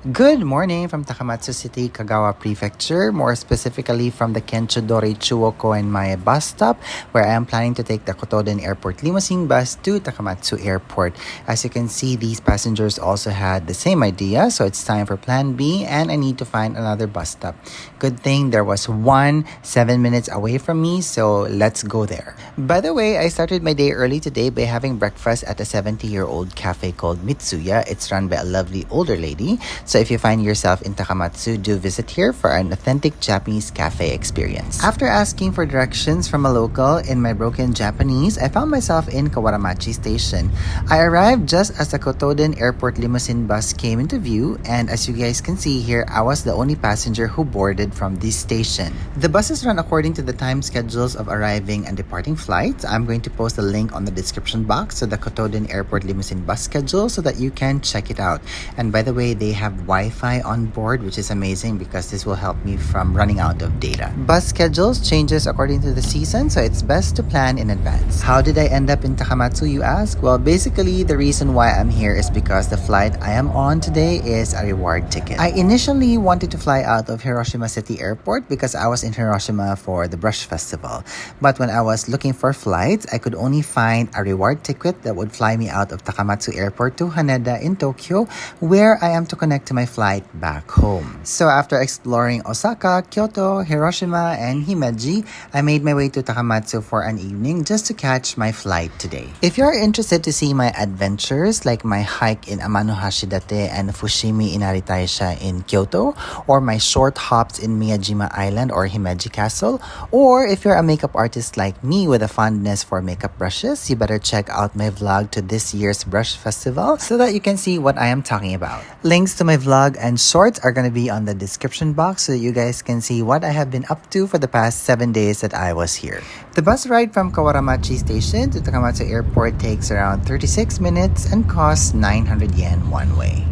Good morning from Takamatsu City, Kagawa Prefecture, more specifically from the Kenchodori Chuoko and Mae bus stop, where I am planning to take the Kotoden Airport limousine bus to Takamatsu Airport. As you can see, these passengers also had the same idea, so it's time for plan B and I need to find another bus stop. Good thing there was one 7 minutes away from me, so let's go there. By the way, I started my day early today by having breakfast at a 70-year-old cafe called Mitsuya. It's run by a lovely older lady. So if you find yourself in Takamatsu, do visit here for an authentic Japanese cafe experience. After asking for directions from a local in my broken Japanese, I found myself in Kawaramachi Station. I arrived just as the Kotoden Airport limousine bus came into view, and as you guys can see here, I was the only passenger who boarded from this station. The buses run according to the time schedules of arriving and departing flights. I'm going to post a link on the description box to the Kotoden Airport limousine bus schedule so that you can check it out. And by the way, they have Wi-Fi on board, which is amazing because this will help me from running out of data. Bus schedules changes according to the season, so it's best to plan in advance. How did I end up in Takamatsu, you ask? Well, basically, the reason why I'm here is because the flight I am on today is a reward ticket. I initially wanted to fly out of Hiroshima City Airport because I was in Hiroshima for the Brush Festival. But when I was looking for flights, I could only find a reward ticket that would fly me out of Takamatsu Airport to Haneda in Tokyo, where I am to connect to my flight back home. So after exploring Osaka, Kyoto, Hiroshima, and Himeji, I made my way to Takamatsu for an evening just to catch my flight today. If you're interested to see my adventures like my hike in Amanohashidate and Fushimi Inari Taisha in Kyoto, or my short hops in Miyajima Island or Himeji Castle, or if you're a makeup artist like me with a fondness for makeup brushes, you better check out my vlog to this year's Brush Festival so that you can see what I am talking about. Links to my vlog and shorts are going to be on the description box so that you guys can see what I have been up to for the past 7 days that I was here. The bus ride from Kawaramachi Station to Takamatsu Airport takes around 36 minutes and costs 900 yen one way.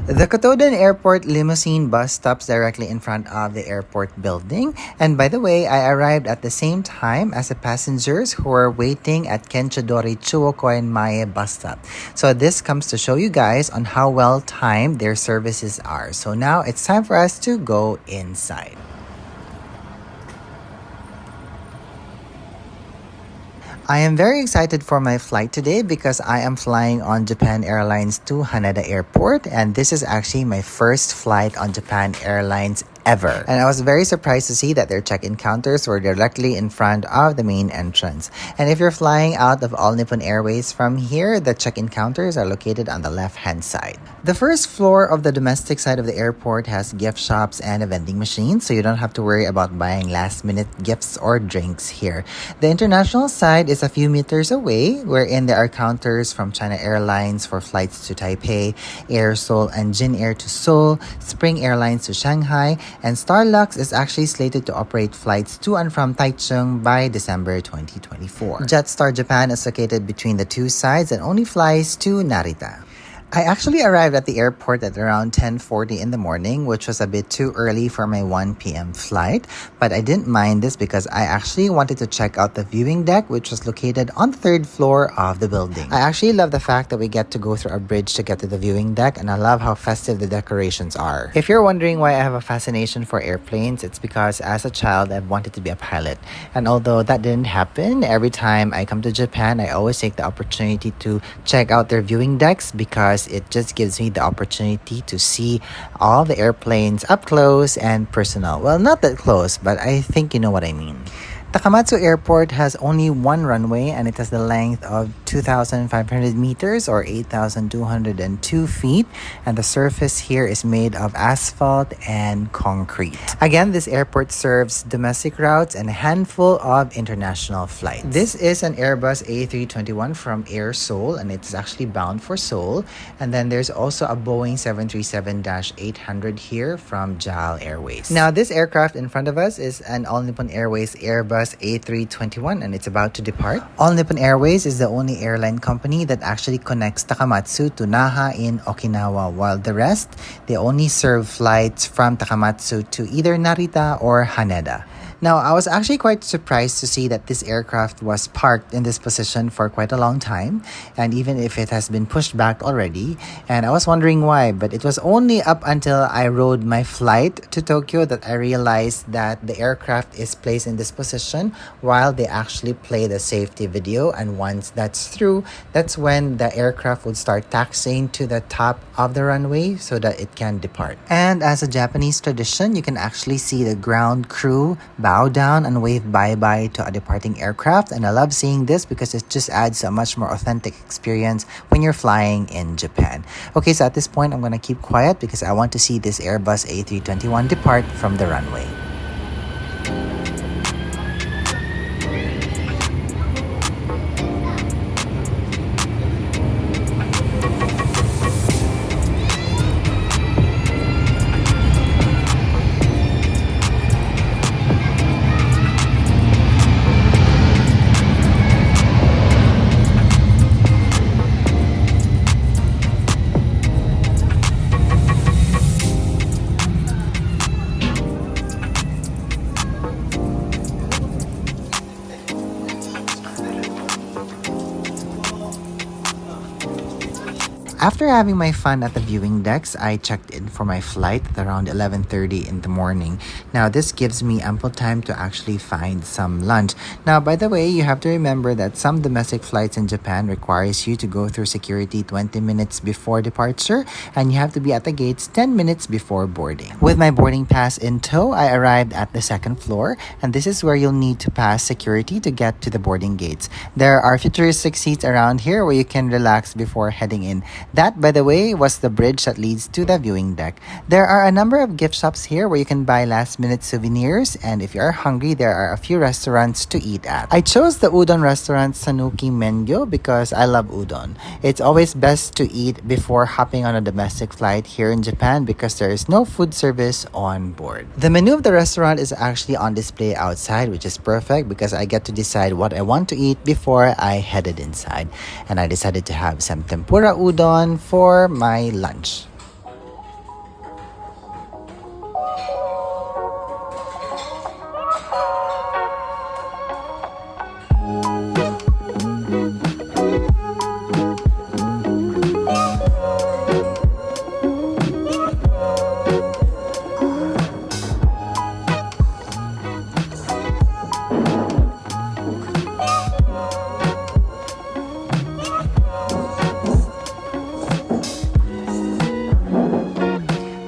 The Kotoden Airport limousine bus stops directly in front of the airport building. And by the way, I arrived at the same time as the passengers who were waiting at Kenchodori Chuoko and Mae bus stop. So this comes to show you guys on how well timed their services are. So now it's time for us to go inside. I am very excited for my flight today because I am flying on Japan Airlines to Haneda Airport, and this is actually my first flight on Japan Airlines ever. And I was very surprised to see that their check-in counters were directly in front of the main entrance. And if you're flying out of All Nippon Airways from here, the check-in counters are located on the left-hand side. The first floor of the domestic side of the airport has gift shops and a vending machine, so you don't have to worry about buying last-minute gifts or drinks here. The international side is a few meters away, wherein there are counters from China Airlines for flights to Taipei, Air Seoul and Jin Air to Seoul, Spring Airlines to Shanghai, and Starlux is actually slated to operate flights to and from Taichung by December 2024. Jetstar Japan is located between the two sides and only flies to Narita. I actually arrived at the airport at around 10:40 in the morning, which was a bit too early for my 1 p.m. flight, but I didn't mind this because I actually wanted to check out the viewing deck, which was located on the 3rd floor of the building. I actually love the fact that we get to go through a bridge to get to the viewing deck, and I love how festive the decorations are. If you're wondering why I have a fascination for airplanes, it's because as a child, I've wanted to be a pilot. And although that didn't happen, every time I come to Japan, I always take the opportunity to check out their viewing decks because it just gives me the opportunity to see all the airplanes up close and personal. Well, not that close, but I think you know what I mean. Takamatsu Airport has only one runway and it has the length of 2,500 meters or 8,202 feet, and the surface here is made of asphalt and concrete. Again, this airport serves domestic routes and a handful of international flights. This is an Airbus A321 from Air Seoul, and it's actually bound for Seoul. And then there's also a Boeing 737-800 here from JAL Airways. Now, this aircraft in front of us is an All Nippon Airways Airbus Airbus A321 and it's about to depart. All Nippon Airways is the only airline company that actually connects Takamatsu to Naha in Okinawa, while the rest, they only serve flights from Takamatsu to either Narita or Haneda. Now, I was actually quite surprised to see that this aircraft was parked in this position for quite a long time, and even if it has been pushed back already, and I was wondering why, but it was only up until I rode my flight to Tokyo that I realized that the aircraft is placed in this position while they actually play the safety video, and once that's through, that's when the aircraft would start taxiing to the top of the runway so that it can depart. And as a Japanese tradition, you can actually see the ground crew bow down and wave bye-bye to a departing aircraft, and I love seeing this because it just adds a much more authentic experience when you're flying in Japan. Okay, so at this point I'm gonna keep quiet because I want to see this Airbus A321 depart from the runway. After having my fun at the viewing decks, I checked in for my flight at around 11:30 in the morning. Now, this gives me ample time to actually find some lunch. Now, by the way, you have to remember that some domestic flights in Japan requires you to go through security 20 minutes before departure, and you have to be at the gates 10 minutes before boarding. With my boarding pass in tow, I arrived at the second floor, and this is where you'll need to pass security to get to the boarding gates. There are futuristic seats around here where you can relax before heading in. That, by the way, was the bridge that leads to the viewing deck. There are a number of gift shops here where you can buy last-minute souvenirs, and if you are hungry, there are a few restaurants to eat at. I chose the udon restaurant Sanuki Mengyo because I love udon. It's always best to eat before hopping on a domestic flight here in Japan because there is no food service on board. The menu of the restaurant is actually on display outside, which is perfect because I get to decide what I want to eat before I headed inside. And I decided to have some tempura udon for my lunch.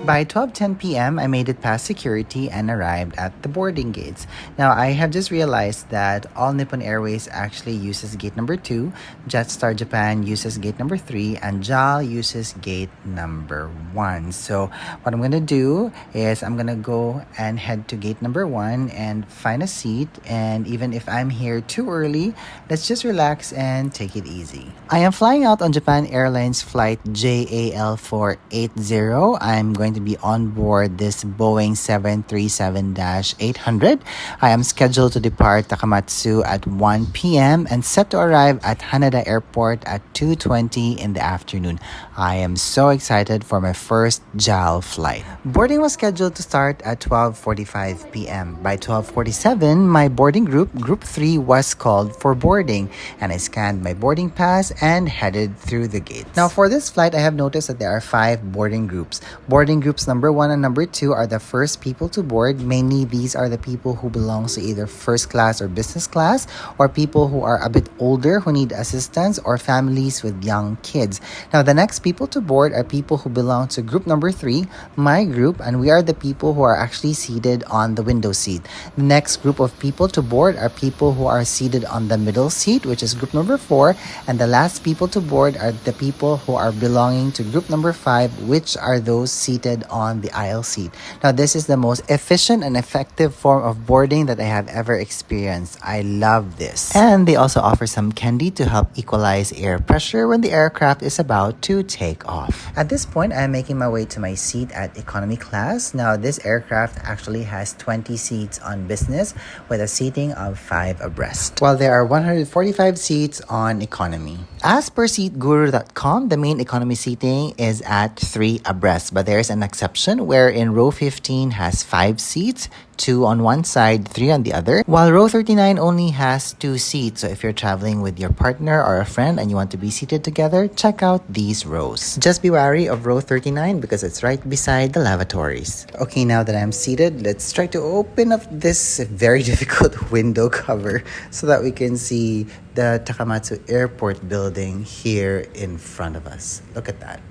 By 12:10 p.m., I made it past security and arrived at the boarding gates. Now, I have just realized that All Nippon Airways actually uses gate number 2, Jetstar Japan uses gate number 3, and JAL uses gate number 1. So, what I'm gonna do is I'm gonna go and head to gate number 1 and find a seat. And even if I'm here too early, let's just relax and take it easy. I am flying out on Japan Airlines flight JAL480. I'm going to be on board this Boeing 737-800. I am scheduled to depart Takamatsu at 1 p.m. and set to arrive at Haneda Airport at 2:20 in the afternoon. I am so excited for my first JAL flight. Boarding was scheduled to start at 12:45 p.m. By 12:47, my boarding group 3, was called for boarding, and I scanned my boarding pass and headed through the gates. Now, for this flight, I have noticed that there are 5 boarding groups. Boarding groups number 1 and number 2 are the first people to board. Mainly, these are the people who belong to either first class or business class, or people who are a bit older who need assistance, or families with young kids. Now, the next people to board are people who belong to group number 3, my group, and we are the people who are actually seated on the window seat. The next group of people to board are people who are seated on the middle seat, which is group number 4, and the last people to board are the people who are belonging to group number 5, which are those seated on the aisle seat. Now, this is the most efficient and effective form of boarding that I have ever experienced. I love this. And they also offer some candy to help equalize air pressure when the aircraft is about to take off. At this point, I'm making my way to my seat at economy class. Now, this aircraft actually has 20 seats on business with a seating of 5 abreast, while there are 145 seats on economy. As per seatguru.com, the main economy seating is at 3 abreast, but there is an exception wherein row 15 has 5 seats, 2 on one side, 3 on the other, while row 39 only has 2 seats. So if you're traveling with your partner or a friend and you want to be seated together, check out these rows. Just be wary of row 39 because it's right beside the lavatories. Okay, now that I'm seated, let's try to open up this very difficult window cover so that we can see the Takamatsu Airport building here in front of us. Look at that.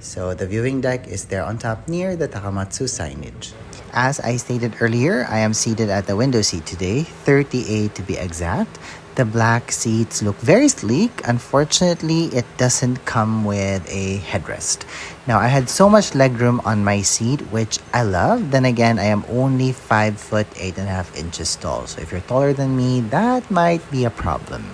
So the viewing deck is there on top near the Takamatsu signage. As I stated earlier, I am seated at the window seat today, 38 to be exact. The black seats look very sleek. Unfortunately, it doesn't come with a headrest. Now, I had so much legroom on my seat, which I love. Then again, I am only 5 foot 8.5 inches tall. So if you're taller than me, that might be a problem.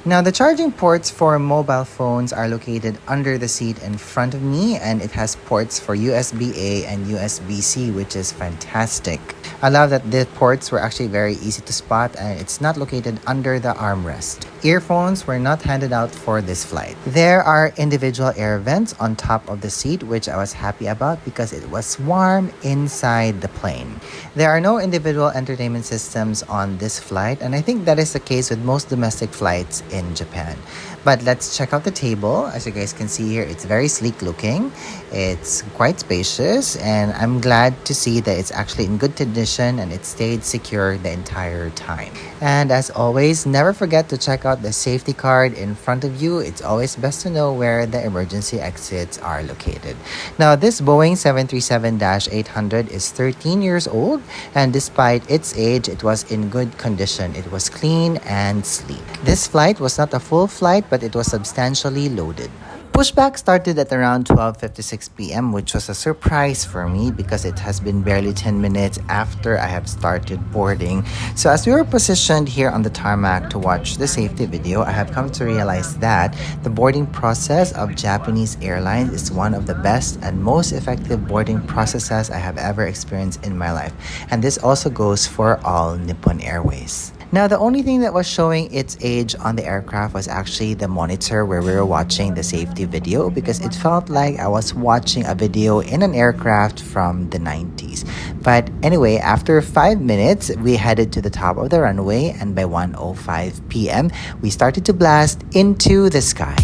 Now, the charging ports for mobile phones are located under the seat in front of me, and it has ports for USB-A and USB-C, which is fantastic. I love that the ports were actually very easy to spot, and it's not located under the armrest. Earphones were not handed out for this flight. There are individual air vents on top of the seat, which I was happy about because it was warm inside the plane. There are no individual entertainment systems on this flight, and I think that is the case with most domestic flights in Japan. But let's check out the table. As you guys can see here, it's very sleek looking. It's quite spacious, and I'm glad to see that it's actually in good condition and it stayed secure the entire time. And as always, never forget to check out the safety card in front of you. It's always best to know where the emergency exits are located. Now, this Boeing 737-800 is 13 years old, and despite its age, it was in good condition. It was clean and sleek. This flight was not a full flight, but it was substantially loaded. Pushback started at around 12:56 p.m., which was a surprise for me because it has been barely 10 minutes after I have started boarding. So as we were positioned here on the tarmac to watch the safety video, I have come to realize that the boarding process of Japanese Airlines is one of the best and most effective boarding processes I have ever experienced in my life. And this also goes for all Nippon Airways. Now, the only thing that was showing its age on the aircraft was actually the monitor where we were watching the safety video, because it felt like I was watching a video in an aircraft from the 90s. But anyway, after 5 minutes, we headed to the top of the runway, and by 1:05 p.m., we started to blast into the sky.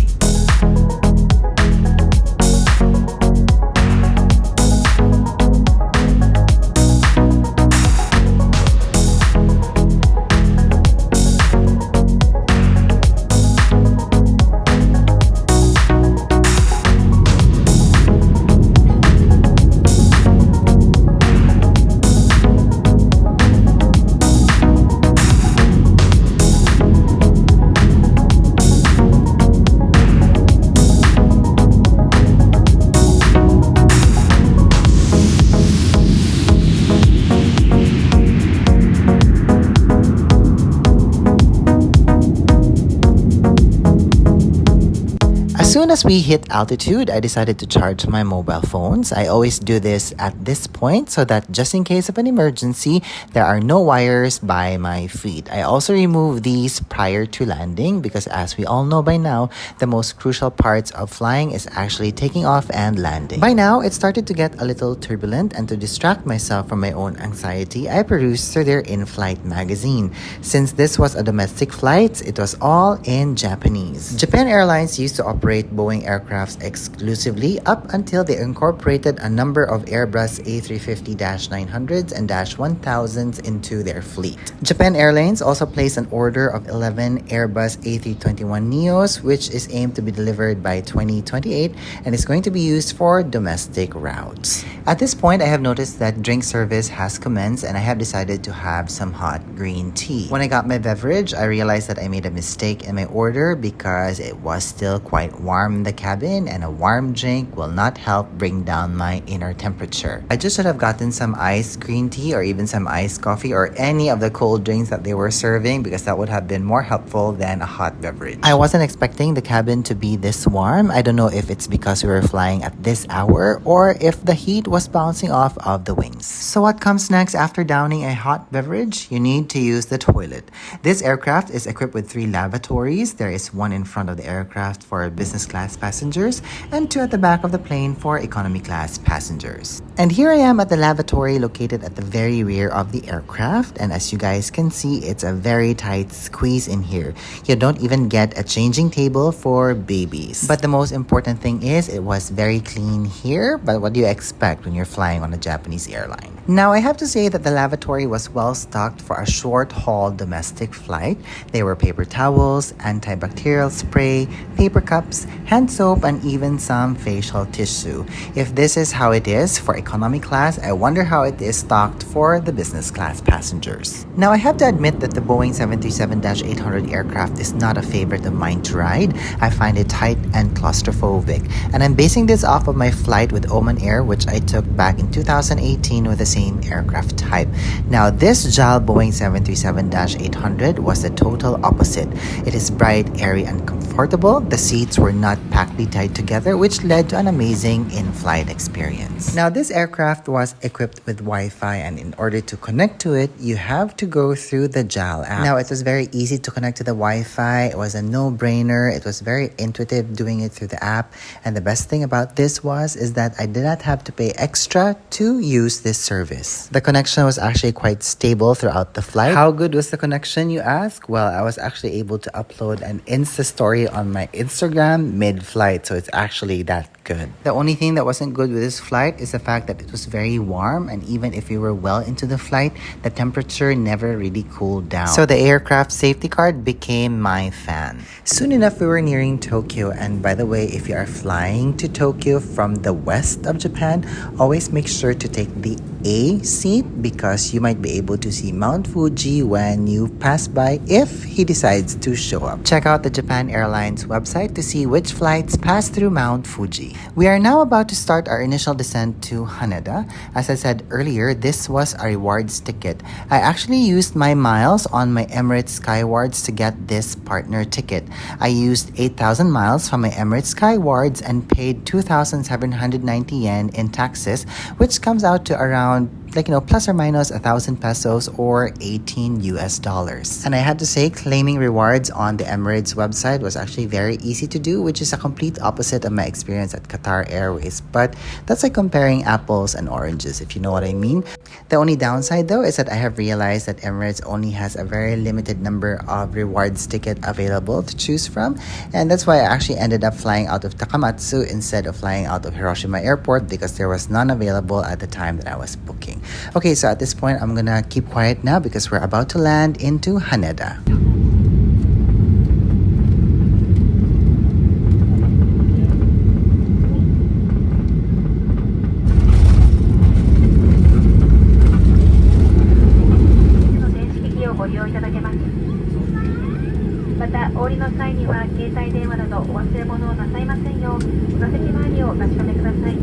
As soon as we hit altitude, I decided to charge my mobile phones. I always do this at this point so that just in case of an emergency, there are no wires by my feet. I also remove these prior to landing because, as we all know by now, the most crucial parts of flying is actually taking off and landing. By now, it started to get a little turbulent, and to distract myself from my own anxiety, I perused through their in-flight magazine. Since this was a domestic flight, it was all in Japanese. Japan Airlines used to operate Boeing aircrafts exclusively up until they incorporated a number of Airbus A350-900s and -1000s into their fleet. Japan Airlines also placed an order of 11 Airbus A321neos, which is aimed to be delivered by 2028 and is going to be used for domestic routes. At this point, I have noticed that drink service has commenced, and I have decided to have some hot green tea. When I got my beverage, I realized that I made a mistake in my order because it was still quite warm. warm the cabin, and a warm drink will not help bring down my inner temperature. I just should have gotten some iced green tea or even some iced coffee or any of the cold drinks that they were serving, because that would have been more helpful than a hot beverage. I wasn't expecting the cabin to be this warm. I don't know if it's because we were flying at this hour or if the heat was bouncing off of the wings. So what comes next after downing a hot beverage? You need to use the toilet. This aircraft is equipped with 3 lavatories. There is one in front of the aircraft for business class passengers and 2 at the back of the plane for economy class passengers. And here I am at the lavatory located at the very rear of the aircraft, and as you guys can see, it's a very tight squeeze in here. You don't even get a changing table for babies. But the most important thing is it was very clean here, but what do you expect when you're flying on a Japanese airline? Now I have to say that the lavatory was well stocked for a short haul domestic flight. There were paper towels, antibacterial spray, paper cups, hand soap, and even some facial tissue. If this is how it is for economy class, I wonder how it is stocked for the business class passengers. Now I have to admit that the Boeing 737-800 aircraft is not a favorite of mine to ride. I find it tight and claustrophobic, and I'm basing this off of my flight with Oman Air, which I took back in 2018 with the same aircraft type. Now this JAL Boeing 737-800 was the total opposite. It is bright, airy, and comfortable. The seats were not packedly tied together, which led to an amazing in-flight experience. Now this aircraft was equipped with Wi-Fi, and in order to connect to it, you have to go through the JAL app. Now it was very easy to connect to the Wi-Fi. It was a no-brainer. It was very intuitive doing it through the app, and the best thing about this is that I did not have to pay extra to use this service. The connection was actually quite stable throughout the flight. How good was the connection, you ask? Well, I was actually able to upload an Insta story on my Instagram mid-flight, so it's actually that good. The only thing that wasn't good with this flight is the fact that it was very warm, and even if we were well into the flight, the temperature never really cooled down. So the aircraft safety card became my fan. Soon enough, we were nearing Tokyo, and by the way, if you are flying to Tokyo from the west of Japan, always make sure to take the A seat, because you might be able to see Mount Fuji when you pass by if he decides to show up. Check out the Japan Airlines website to see which flights pass through Mount Fuji. We are now about to start our initial descent to Haneda. As I said earlier, this was a rewards ticket. I actually used my miles on my Emirates Skywards to get this partner ticket. I used 8,000 miles from my Emirates Skywards and paid 2,790 yen in taxes, which comes out to around plus or minus 1,000 pesos or $18. And I had to say, claiming rewards on the Emirates website was actually very easy to do, which is a complete opposite of my experience at Qatar Airways. But that's like comparing apples and oranges, if you know what I mean. The only downside though is that I have realized that Emirates only has a very limited number of rewards ticket available to choose from, and that's why I actually ended up flying out of Takamatsu instead of flying out of Hiroshima Airport, because there was none available at the time that I was booking. Okay, so at this point, I'm gonna keep quiet now because we're about to land into Haneda. また、お降りの際には携帯電話などお忘れ物をなさいませんよう、座席周りをお確かめください。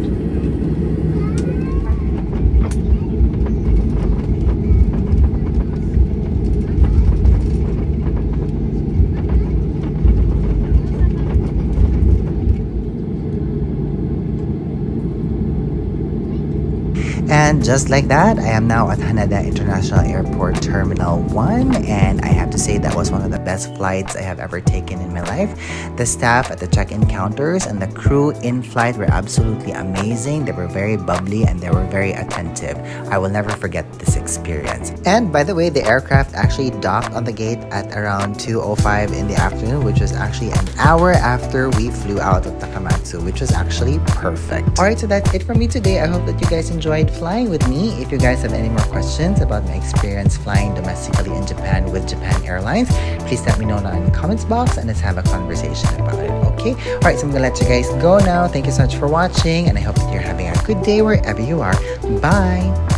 And just like that, I am now at Haneda International Airport Terminal 1, and I have to say that was one of the best flights I have ever taken in my life. The staff at the check-in counters and the crew in-flight were absolutely amazing. They were very bubbly and they were very attentive. I will never forget this experience. And by the way, the aircraft actually docked on the gate at around 2:05 in the afternoon, which was actually an hour after we flew out of Takamatsu, which was actually perfect. Alright, so that's it for me today. I hope that you guys enjoyed flying with me. If you guys have any more questions about my experience flying domestically in Japan with Japan Airlines, please let me know down in the comments box and let's have a conversation about it, okay? Alright, so I'm gonna let you guys go now. Thank you so much for watching, and I hope that you're having a good day wherever you are. Bye!